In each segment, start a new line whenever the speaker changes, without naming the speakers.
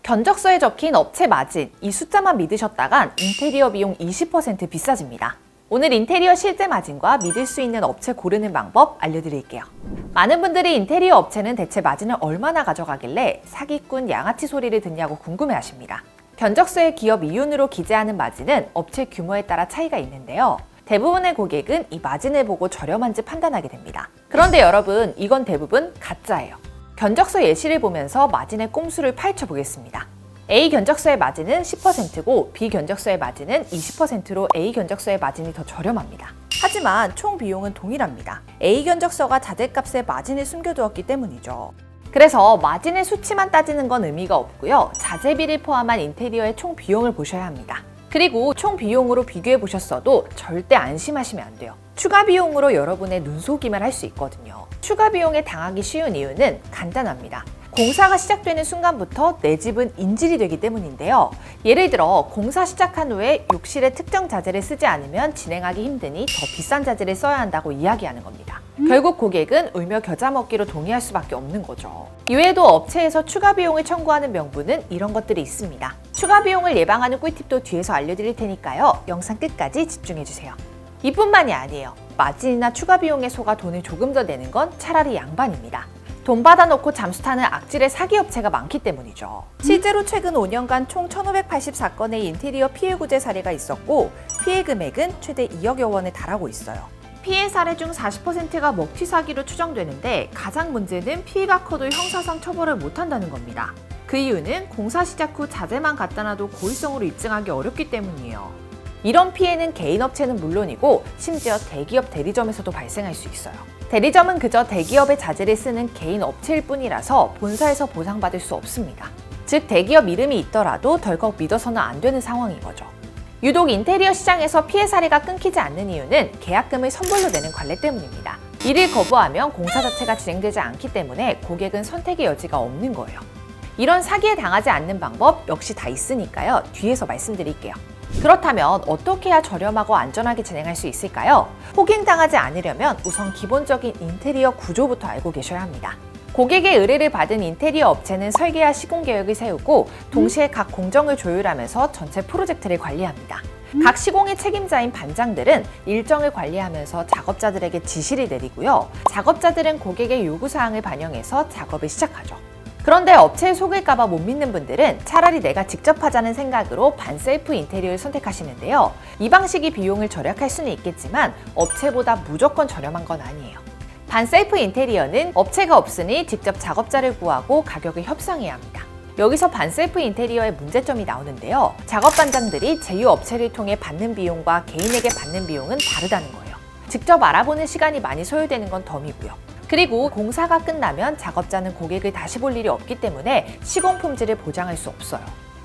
견적서에 적힌 업체 마진, 이 숫자만 믿으셨다간 인테리어 비용 20% 비싸집니다. 오늘 인테리어 실제 마진과 믿을 수 있는 업체 고르는 방법 알려드릴게요. 많은 분들이 인테리어 업체는 대체 마진을 얼마나 가져가길래 사기꾼 양아치 소리를 듣냐고 궁금해하십니다. 견적서에 기업 이윤으로 기재하는 마진은 업체 규모에 따라 차이가 있는데요. 대부분의 고객은 이 마진을 보고 저렴한지 판단하게 됩니다. 그런데 여러분, 이건 대부분 가짜예요. 견적서 예시를 보면서 마진의 꼼수를 파헤쳐 보겠습니다. A 견적서의 마진은 10%고 B 견적서의 마진은 20%로 A 견적서의 마진이 더 저렴합니다. 하지만 총 비용은 동일합니다. A 견적서가 자재값에 마진을 숨겨두었기 때문이죠. 그래서 마진의 수치만 따지는 건 의미가 없고요. 자재비를 포함한 인테리어의 총 비용을 보셔야 합니다. 그리고 총 비용으로 비교해 보셨어도 절대 안심하시면 안 돼요. 추가 비용으로 여러분의 눈속임을 할 수 있거든요. 추가 비용에 당하기 쉬운 이유는 간단합니다. 공사가 시작되는 순간부터 내 집은 인질이 되기 때문인데요. 예를 들어 공사 시작한 후에 욕실에 특정 자재를 쓰지 않으면 진행하기 힘드니 더 비싼 자재를 써야 한다고 이야기하는 겁니다. 결국 고객은 울며 겨자 먹기로 동의할 수밖에 없는 거죠. 이외에도 업체에서 추가 비용을 청구하는 명분은 이런 것들이 있습니다. 추가 비용을 예방하는 꿀팁도 뒤에서 알려드릴 테니까요. 영상 끝까지 집중해주세요. 이뿐만이 아니에요. 마진이나 추가 비용에 속아 돈을 조금 더 내는 건 차라리 양반입니다. 돈 받아놓고 잠수 타는 악질의 사기업체가 많기 때문이죠. 실제로 최근 5년간 총 1,584건의 인테리어 피해 구제 사례가 있었고 피해 금액은 최대 2억여 원에 달하고 있어요. 피해 사례 중 40%가 먹튀 사기로 추정되는데 가장 문제는 피해가 커도 형사상 처벌을 못한다는 겁니다. 그 이유는 공사 시작 후 자재만 갖다 놔도 고의성으로 입증하기 어렵기 때문이에요. 이런 피해는 개인 업체는 물론이고 심지어 대기업 대리점에서도 발생할 수 있어요. 대리점은 그저 대기업의 자재를 쓰는 개인 업체일 뿐이라서 본사에서 보상받을 수 없습니다. 즉 대기업 이름이 있더라도 덜컥 믿어서는 안 되는 상황인 거죠. 유독 인테리어 시장에서 피해 사례가 끊기지 않는 이유는 계약금을 선불로 내는 관례 때문입니다. 이를 거부하면 공사 자체가 진행되지 않기 때문에 고객은 선택의 여지가 없는 거예요. 이런 사기에 당하지 않는 방법 역시 다 있으니까요. 뒤에서 말씀드릴게요. 그렇다면 어떻게 해야 저렴하고 안전하게 진행할 수 있을까요? 호갱당하지 않으려면 우선 기본적인 인테리어 구조부터 알고 계셔야 합니다. 고객의 의뢰를 받은 인테리어 업체는 설계와 시공 계획을 세우고 동시에 각 공정을 조율하면서 전체 프로젝트를 관리합니다. 각 시공의 책임자인 반장들은 일정을 관리하면서 작업자들에게 지시를 내리고요. 작업자들은 고객의 요구사항을 반영해서 작업을 시작하죠. 그런데 업체에 속을까봐 못 믿는 분들은 차라리 내가 직접 하자는 생각으로 반셀프 인테리어를 선택하시는데요. 이 방식이 비용을 절약할 수는 있겠지만 업체보다 무조건 저렴한 건 아니에요. 반셀프 인테리어는 업체가 없으니 직접 작업자를 구하고 가격을 협상해야 합니다. 여기서 반셀프 인테리어의 문제점이 나오는데요. 작업반장들이 제휴업체를 통해 받는 비용과 개인에게 받는 비용은 다르다는 거예요. 직접 알아보는 시간이 많이 소요되는 건 덤이고요. 그리고 공사가 끝나면 작업자는 고객을 다시 볼 일이 없기 때문에 시공 품질을 보장할 수 없어요.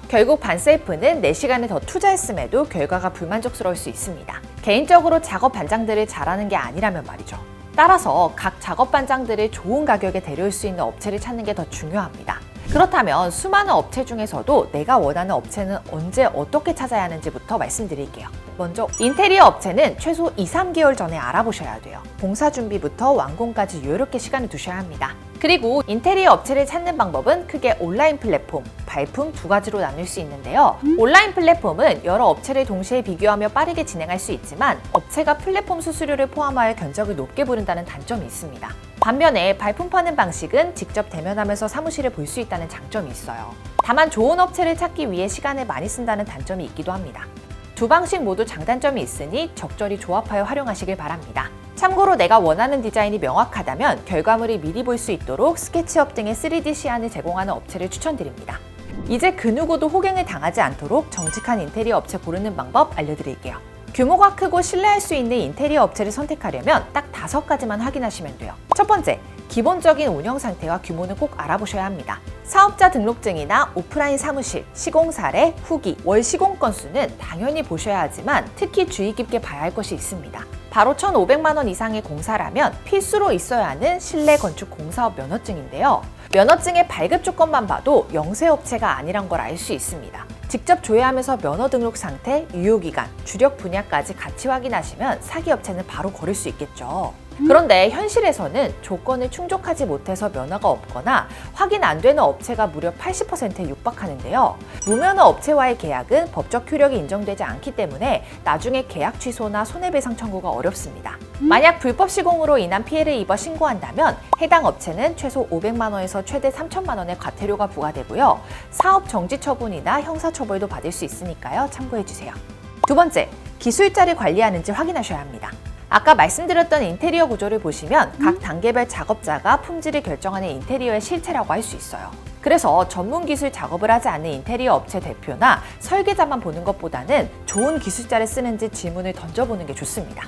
결국 반셀프는 내 시간을 더 투자했음에도 결과가 불만족스러울 수 있습니다. 개인적으로 작업 반장들을 잘하는 게 아니라면 말이죠. 따라서 각 작업 반장들을 좋은 가격에 데려올 수 있는 업체를 찾는 게 더 중요합니다. 그렇다면 수많은 업체 중에서도 내가 원하는 업체는 언제 어떻게 찾아야 하는지부터 말씀드릴게요. 먼저 인테리어 업체는 최소 2-3개월 전에 알아보셔야 돼요. 공사 준비부터 완공까지 여유롭게 시간을 두셔야 합니다. 그리고 인테리어 업체를 찾는 방법은 크게 온라인 플랫폼, 발품 두 가지로 나눌 수 있는데요. 온라인 플랫폼은 여러 업체를 동시에 비교하며 빠르게 진행할 수 있지만 업체가 플랫폼 수수료를 포함하여 견적을 높게 부른다는 단점이 있습니다. 반면에 발품 파는 방식은 직접 대면하면서 사무실을 볼 수 있다는 장점이 있어요. 다만 좋은 업체를 찾기 위해 시간을 많이 쓴다는 단점이 있기도 합니다. 두 방식 모두 장단점이 있으니 적절히 조합하여 활용하시길 바랍니다. 참고로 내가 원하는 디자인이 명확하다면 결과물을 미리 볼 수 있도록 스케치업 등의 3D 시안을 제공하는 업체를 추천드립니다. 이제 그 누구도 호갱을 당하지 않도록 정직한 인테리어 업체 고르는 방법 알려드릴게요. 규모가 크고 신뢰할 수 있는 인테리어 업체를 선택하려면 딱 5가지만 확인하시면 돼요. 첫 번째, 기본적인 운영 상태와 규모는 꼭 알아보셔야 합니다. 사업자 등록증이나 오프라인 사무실, 시공 사례, 후기, 월 시공 건수는 당연히 보셔야 하지만 특히 주의 깊게 봐야 할 것이 있습니다. 바로 1,500만 원 이상의 공사라면 필수로 있어야 하는 실내 건축 공사업 면허증인데요. 면허증의 발급 조건만 봐도 영세업체가 아니란 걸 알 수 있습니다. 직접 조회하면서 면허 등록 상태, 유효기간, 주력 분야까지 같이 확인하시면 사기업체는 바로 거를 수 있겠죠. 그런데 현실에서는 조건을 충족하지 못해서 면허가 없거나 확인 안 되는 업체가 무려 80%에 육박하는데요. 무면허 업체와의 계약은 법적 효력이 인정되지 않기 때문에 나중에 계약 취소나 손해배상 청구가 어렵습니다. 만약 불법 시공으로 인한 피해를 입어 신고한다면 해당 업체는 최소 500만 원에서 최대 3천만 원의 과태료가 부과되고요. 사업 정지 처분이나 형사 처벌도 받을 수 있으니까요. 참고해 주세요. 두 번째, 기술자를 관리하는지 확인하셔야 합니다. 아까 말씀드렸던 인테리어 구조를 보시면 각 단계별 작업자가 품질을 결정하는 인테리어의 실체라고 할 수 있어요. 그래서 전문 기술 작업을 하지 않는 인테리어 업체 대표나 설계자만 보는 것보다는 좋은 기술자를 쓰는지 질문을 던져보는 게 좋습니다.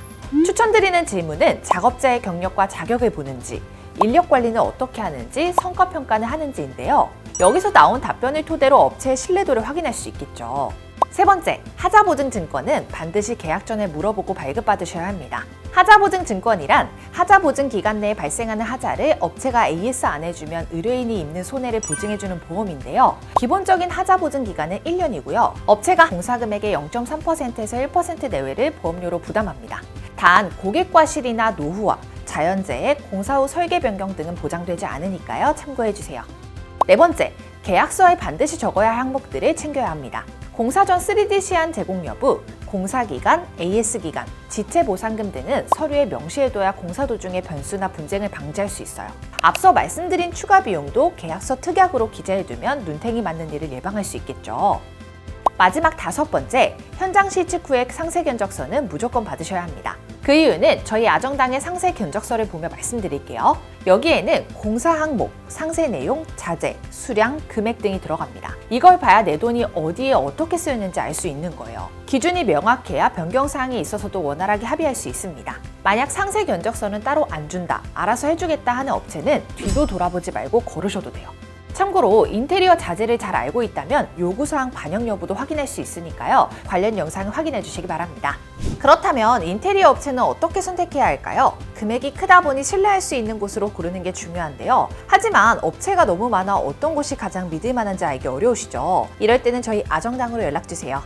추천드리는 질문은 작업자의 경력과 자격을 보는지, 인력 관리는 어떻게 하는지, 성과 평가는 하는지인데요. 여기서 나온 답변을 토대로 업체의 신뢰도를 확인할 수 있겠죠. 세 번째, 하자보증증권은 반드시 계약 전에 물어보고 발급받으셔야 합니다. 하자보증증권이란 하자보증 기간 내에 발생하는 하자를 업체가 AS 안 해주면 의뢰인이 입는 손해를 보증해주는 보험인데요. 기본적인 하자보증 기간은 1년이고요. 업체가 공사금액의 0.3%에서 1% 내외를 보험료로 부담합니다. 단, 고객과 실이나 노후화, 자연재해, 공사 후 설계 변경 등은 보장되지 않으니까요. 참고해주세요. 네 번째, 계약서에 반드시 적어야 할 항목들을 챙겨야 합니다. 공사 전 3D 시안 제공 여부, 공사기간, AS기간, 지체보상금 등은 서류에 명시해둬야 공사 도중에 변수나 분쟁을 방지할 수 있어요. 앞서 말씀드린 추가 비용도 계약서 특약으로 기재해두면 눈탱이 맞는 일을 예방할 수 있겠죠. 마지막 다섯 번째, 현장 실측 후에 상세 견적서는 무조건 받으셔야 합니다. 그 이유는 저희 아정당의 상세 견적서를 보며 말씀드릴게요. 여기에는 공사 항목, 상세 내용, 자재, 수량, 금액 등이 들어갑니다. 이걸 봐야 내 돈이 어디에 어떻게 쓰였는지 알 수 있는 거예요. 기준이 명확해야 변경사항이 있어서도 원활하게 합의할 수 있습니다. 만약 상세 견적서는 따로 안 준다, 알아서 해주겠다 하는 업체는 뒤도 돌아보지 말고 걸으셔도 돼요. 참고로 인테리어 자재를 잘 알고 있다면 요구사항 반영 여부도 확인할 수 있으니까요. 관련 영상을 확인해 주시기 바랍니다. 그렇다면 인테리어 업체는 어떻게 선택해야 할까요? 금액이 크다 보니 신뢰할 수 있는 곳으로 고르는 게 중요한데요. 하지만 업체가 너무 많아 어떤 곳이 가장 믿을 만한지 알기 어려우시죠? 이럴 때는 저희 아정당으로 연락주세요.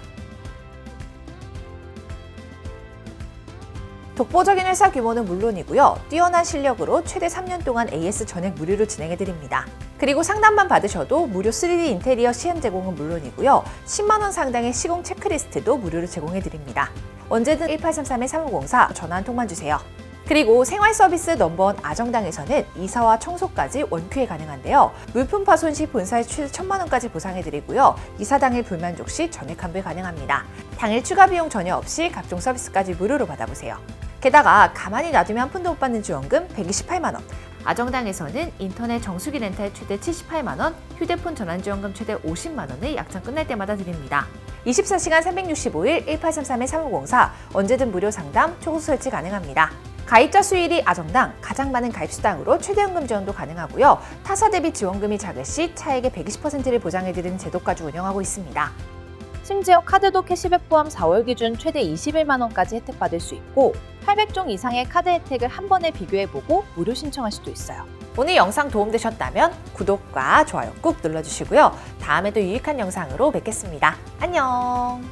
독보적인 회사 규모는 물론이고요. 뛰어난 실력으로 최대 3년 동안 AS 전액 무료로 진행해드립니다. 그리고 상담만 받으셔도 무료 3D 인테리어 시험 제공은 물론이고요. 10만 원 상당의 시공 체크리스트도 무료로 제공해드립니다. 언제든 1833-3504 전화 한 통만 주세요. 그리고 생활 서비스 넘버원 아정당에서는 이사와 청소까지 원큐에 가능한데요. 물품 파손 시 본사에 최대 1,000만 원까지 보상해드리고요. 이사 당일 불만족 시 전액 환불 가능합니다. 당일 추가 비용 전혀 없이 각종 서비스까지 무료로 받아보세요. 게다가 가만히 놔두면 한 푼도 못 받는 지원금 128만 원. 아정당에서는 인터넷 정수기 렌탈 최대 78만 원, 휴대폰 전환 지원금 최대 50만 원을 약정 끝날 때마다 드립니다. 24시간 365일 1833-3504 언제든 무료 상담, 초고수 설치 가능합니다. 가입자 수일이 아정당, 가장 많은 가입수당으로 최대연금 지원도 가능하고요. 타사 대비 지원금이 작을 시 차액의 120%를 보장해드리는 제도까지 운영하고 있습니다.
심지어 카드도 캐시백 포함 4월 기준 최대 21만 원까지 혜택받을 수 있고 800종 이상의 카드 혜택을 한 번에 비교해보고 무료 신청할 수도 있어요.
오늘 영상 도움되셨다면 구독과 좋아요 꾹 눌러주시고요. 다음에도 유익한 영상으로 뵙겠습니다. 안녕!